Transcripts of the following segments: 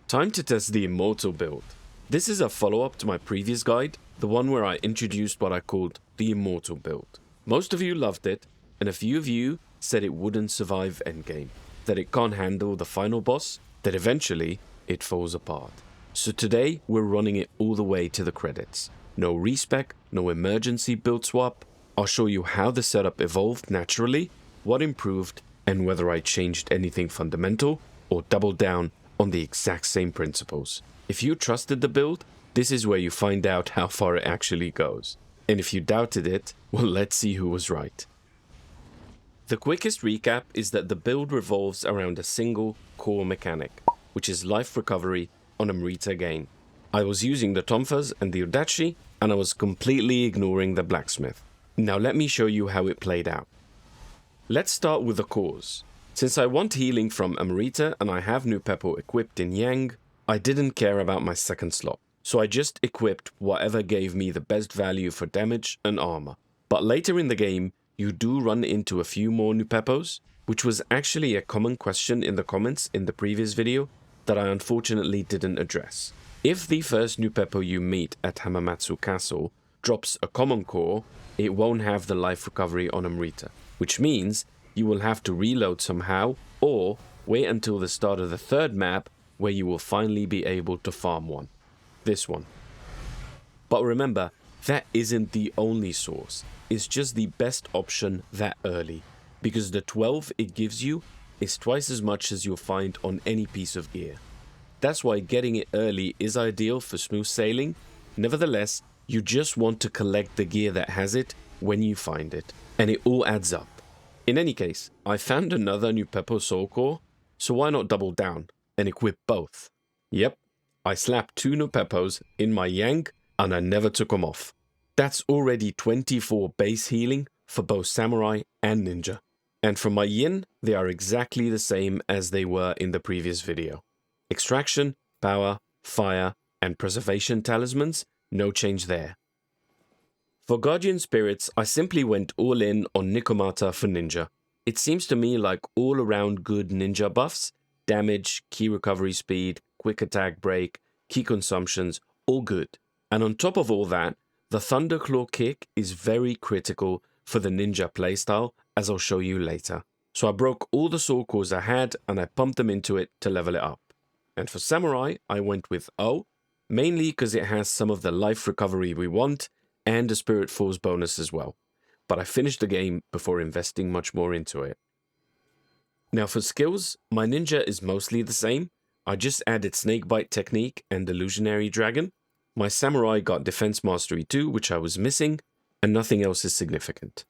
Time to test the Immortal build. This is a follow-up to my previous guide, the one where I introduced what I called the Immortal build. Most of you loved it, and a few of you said it wouldn't survive Endgame, that it can't handle the final boss, that eventually it falls apart. So today we're running it all the way to the credits. No respec, no emergency build swap. I'll show you how the setup evolved naturally, what improved, and whether I changed anything fundamental or doubled down on the exact same principles. If you trusted the build, this is where you find out how far it actually goes. And if you doubted it, well, let's see who was right. The quickest recap is that the build revolves around a single core mechanic, which is life recovery on Amrita gain. I was using the Tonfas and the Udachi, and I was completely ignoring the Blacksmith. Now let me show you how it played out. Let's start with the cores. Since I want healing from Amrita and I have Nuppeppo equipped in Yang, I didn't care about my second slot, so I just equipped whatever gave me the best value for damage and armor. But later in the game, you do run into a few more Nuppeppos, which was actually a common question in the comments in the previous video that I unfortunately didn't address. If the first Nuppeppo you meet at Hamamatsu Castle drops a common core, it won't have the life recovery on Amrita, which means you will have to reload somehow, or wait until the start of the third map where you will finally be able to farm one. This one. But remember, that isn't the only source. It's just the best option that early, because the 12 it gives you is twice as much as you'll find on any piece of gear. That's why getting it early is ideal for smooth sailing. Nevertheless, you just want to collect the gear that has it when you find it, and it all adds up. In any case, I found another Nuppeppo soul core, so why not double down and equip both? Yep, I slapped 2 Nuppeppos in my Yang and I never took them off. That's already 24 base healing for both Samurai and Ninja. And for my Yin, they are exactly the same as they were in the previous video. Extraction, power, fire, and preservation talismans, no change there. For Guardian Spirits, I simply went all in on Nikomata for Ninja. It seems to me like all around good ninja buffs, damage, key recovery speed, quick attack break, key consumptions, all good. And on top of all that, the Thunderclaw kick is very critical for the ninja playstyle, as I'll show you later. So I broke all the soul cores I had and I pumped them into it to level it up. And for Samurai, I went with O, mainly because it has some of the life recovery we want, and a Spirit Force bonus as well. But I finished the game before investing much more into it. Now for skills, my ninja is mostly the same. I just added Snakebite Technique and Illusionary Dragon. My Samurai got Defense Mastery 2, which I was missing, and nothing else is significant.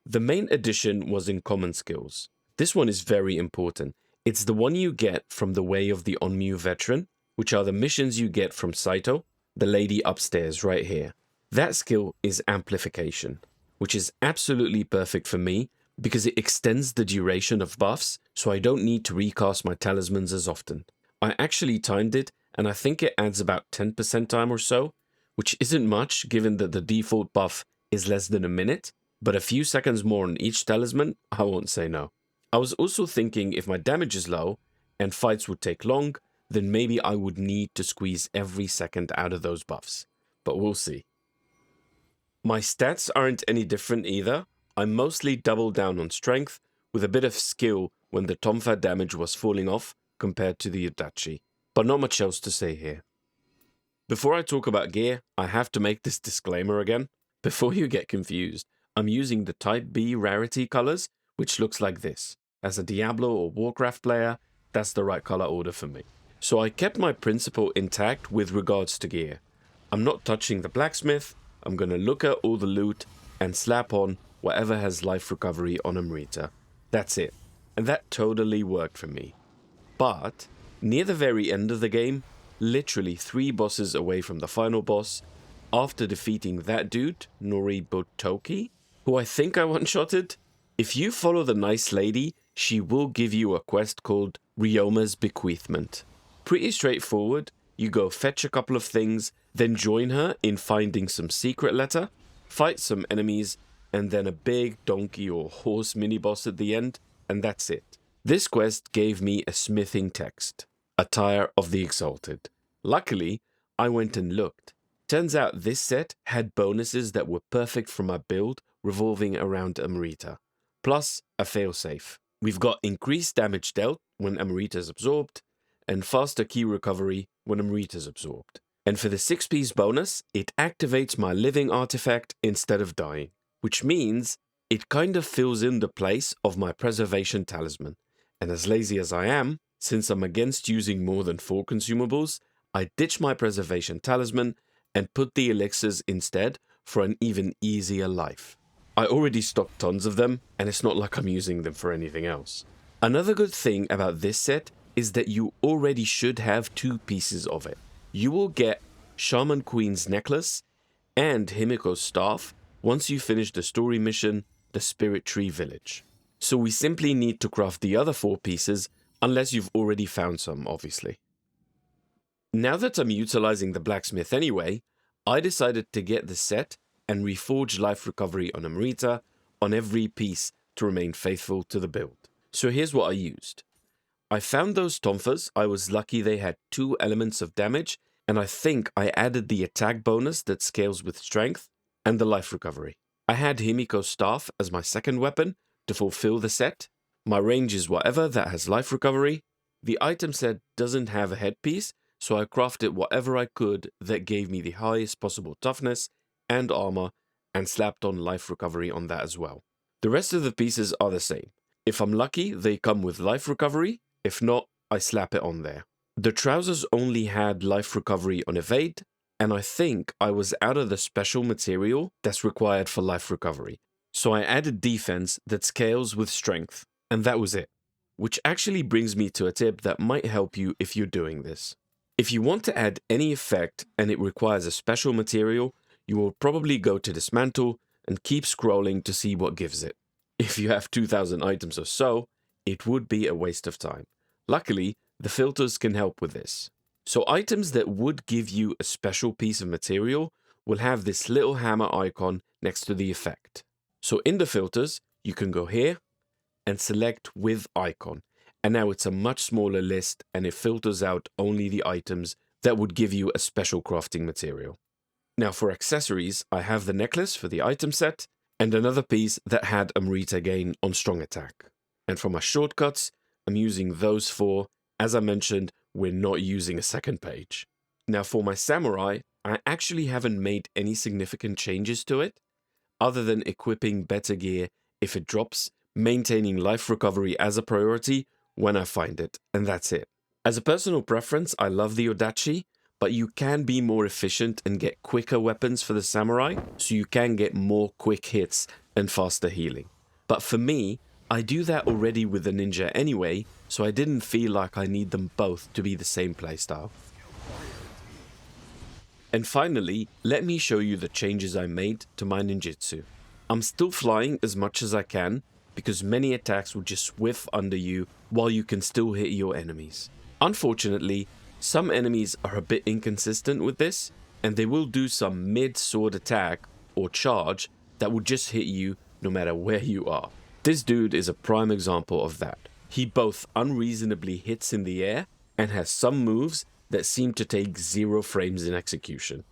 The main addition was in common skills. This one is very important. It's the one you get from the Way of the Onmyu Veteran, which are the missions you get from Saito, the lady upstairs right here. That skill is Amplification, which is absolutely perfect for me because it extends the duration of buffs, so I don't need to recast my talismans as often. I actually timed it, and I think it adds about 10% time or so, which isn't much given that the default buff is less than a minute, but a few seconds more on each talisman, I won't say no. I was also thinking if my damage is low and fights would take long, then maybe I would need to squeeze every second out of those buffs, but we'll see. My stats aren't any different either. I mostly doubled down on strength with a bit of skill when the Tonfa damage was falling off compared to the Udachi, but not much else to say here. Before I talk about gear, I have to make this disclaimer again. Before you get confused, I'm using the Type B rarity colors, which looks like this. As a Diablo or Warcraft player, that's the right color order for me. So I kept my principle intact with regards to gear. I'm not touching the Blacksmith. I'm going to look at all the loot and slap on whatever has life recovery on Amrita. That's it. And that totally worked for me. But near the very end of the game, literally 3 bosses away from the final boss, after defeating that dude, Noribotoki, who I think I one-shotted, if you follow the nice lady, she will give you a quest called Ryoma's Bequeathment. Pretty straightforward. You go fetch a couple of things, then join her in finding some secret letter, fight some enemies, and then a big donkey or horse mini-boss at the end, and that's it. This quest gave me a smithing text. Attire of the Exalted. Luckily, I went and looked. Turns out this set had bonuses that were perfect for my build revolving around Amrita, plus a failsafe. We've got increased damage dealt when Amrita is absorbed, and faster key recovery when Amrita is absorbed. And for the 6-piece bonus, it activates my living artifact instead of dying, which means it kind of fills in the place of my preservation talisman. And as lazy as I am, since I'm against using more than 4 consumables, I ditch my preservation talisman and put the elixirs instead for an even easier life. I already stocked tons of them, and it's not like I'm using them for anything else. Another good thing about this set is that you already should have 2 pieces of it. You will get Shaman Queen's necklace and Himiko's staff once you finish the story mission, the Spirit Tree Village. So we simply need to craft the other 4 pieces, unless you've already found some, obviously. Now that I'm utilizing the blacksmith anyway, I decided to get the set and reforge life recovery on Amrita on every piece to remain faithful to the build. So here's what I used. I found those tonfas. I was lucky they had 2 elements of damage, and I think I added the attack bonus that scales with strength and the life recovery. I had Himiko's staff as my second weapon to fulfill the set. My range is whatever that has life recovery. The item set doesn't have a headpiece, so I crafted whatever I could that gave me the highest possible toughness and armor, and slapped on life recovery on that as well. The rest of the pieces are the same. If I'm lucky, they come with life recovery. If not, I slap it on there. The trousers only had life recovery on evade, and I think I was out of the special material that's required for life recovery. So I added defense that scales with strength, and that was it. Which actually brings me to a tip that might help you if you're doing this. If you want to add any effect and it requires a special material, you will probably go to Dismantle and keep scrolling to see what gives it. If you have 2,000 items or so, it would be a waste of time. Luckily, the filters can help with this. So items that would give you a special piece of material will have this little hammer icon next to the effect. So in the filters, you can go here and select with icon. And now it's a much smaller list, and it filters out only the items that would give you a special crafting material. Now for accessories, I have the necklace for the item set, and another piece that had Amrita gain on strong attack. And for my shortcuts, I'm using those 4. As I mentioned, we're not using a second page. Now for my samurai, I actually haven't made any significant changes to it, other than equipping better gear if it drops, maintaining life recovery as a priority when I find it, and that's it. As a personal preference, I love the Odachi, but you can be more efficient and get quicker weapons for the samurai, so you can get more quick hits and faster healing. But for me, I do that already with the ninja anyway, so I didn't feel like I need them both to be the same playstyle. And finally, let me show you the changes I made to my ninjutsu. I'm still flying as much as I can, because many attacks will just whiff under you while you can still hit your enemies. Unfortunately, some enemies are a bit inconsistent with this, and they will do some mid-sword attack or charge that will just hit you no matter where you are. This dude is a prime example of that. He both unreasonably hits in the air and has some moves that seem to take 0 frames in execution.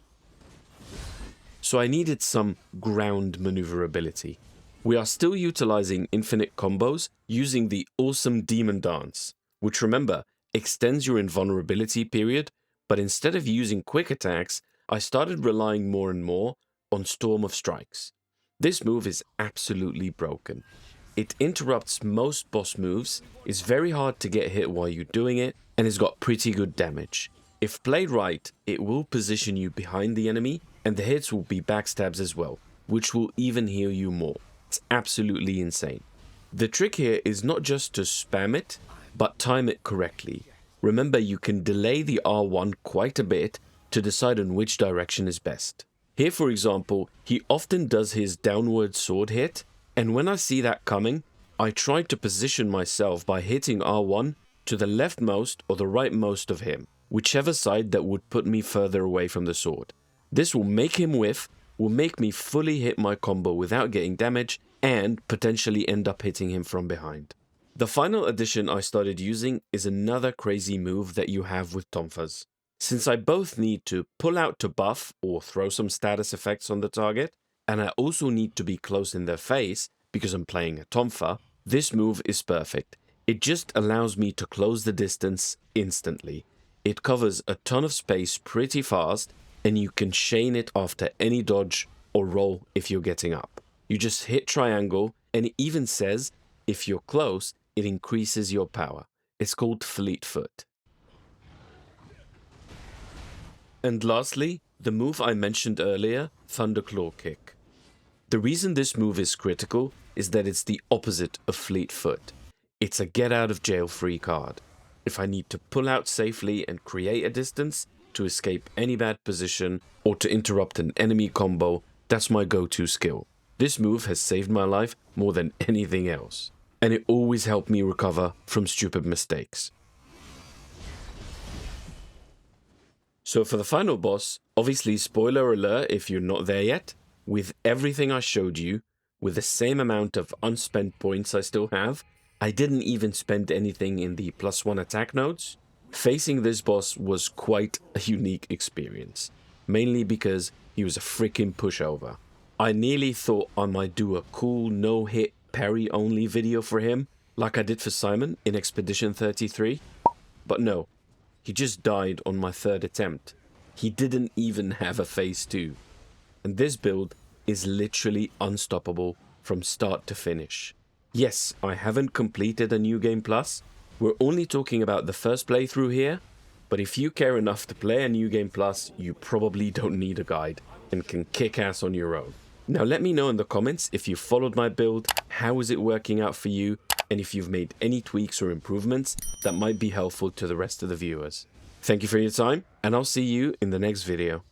So I needed some ground maneuverability. We are still utilizing infinite combos using the awesome Demon Dance, which remember, extends your invulnerability period, but instead of using quick attacks, I started relying more and more on Storm of Strikes. This move is absolutely broken. It interrupts most boss moves, is very hard to get hit while you're doing it, and has got pretty good damage. If played right, it will position you behind the enemy, and the hits will be backstabs as well, which will even heal you more. It's absolutely insane. The trick here is not just to spam it, but time it correctly. Remember, you can delay the R1 quite a bit to decide on which direction is best. Here, for example, he often does his downward sword hit, and when I see that coming, I try to position myself by hitting R1 to the leftmost or the rightmost of him, whichever side that would put me further away from the sword. This will make him whiff, will make me fully hit my combo without getting damage, and potentially end up hitting him from behind. The final addition I started using is another crazy move that you have with tonfas. Since I both need to pull out to buff or throw some status effects on the target, and I also need to be close in their face because I'm playing a tonfa, this move is perfect. It just allows me to close the distance instantly. It covers a ton of space pretty fast, and you can chain it after any dodge or roll if you're getting up. You just hit triangle, and it even says if you're close, it increases your power. It's called Fleet Foot. And lastly, the move I mentioned earlier, Thunderclaw Kick. The reason this move is critical is that it's the opposite of Fleet Foot. It's a get out of jail free card. If I need to pull out safely and create a distance to escape any bad position or to interrupt an enemy combo, that's my go-to skill. This move has saved my life more than anything else, and it always helped me recover from stupid mistakes. So for the final boss, obviously spoiler alert if you're not there yet, with everything I showed you, with the same amount of unspent points I still have, I didn't even spend anything in the +1 attack nodes. Facing this boss was quite a unique experience, mainly because he was a freaking pushover. I nearly thought I might do a cool no-hit parry only video for him, like I did for Simon in Expedition 33, but no, he just died on my 3rd attempt. He didn't even have a phase 2. And this build is literally unstoppable from start to finish. Yes, I haven't completed a New Game Plus. We're only talking about the first playthrough here, but if you care enough to play a New Game Plus, you probably don't need a guide and can kick ass on your own. Now let me know in the comments if you followed my build, how is it working out for you, and if you've made any tweaks or improvements that might be helpful to the rest of the viewers. Thank you for your time, and I'll see you in the next video.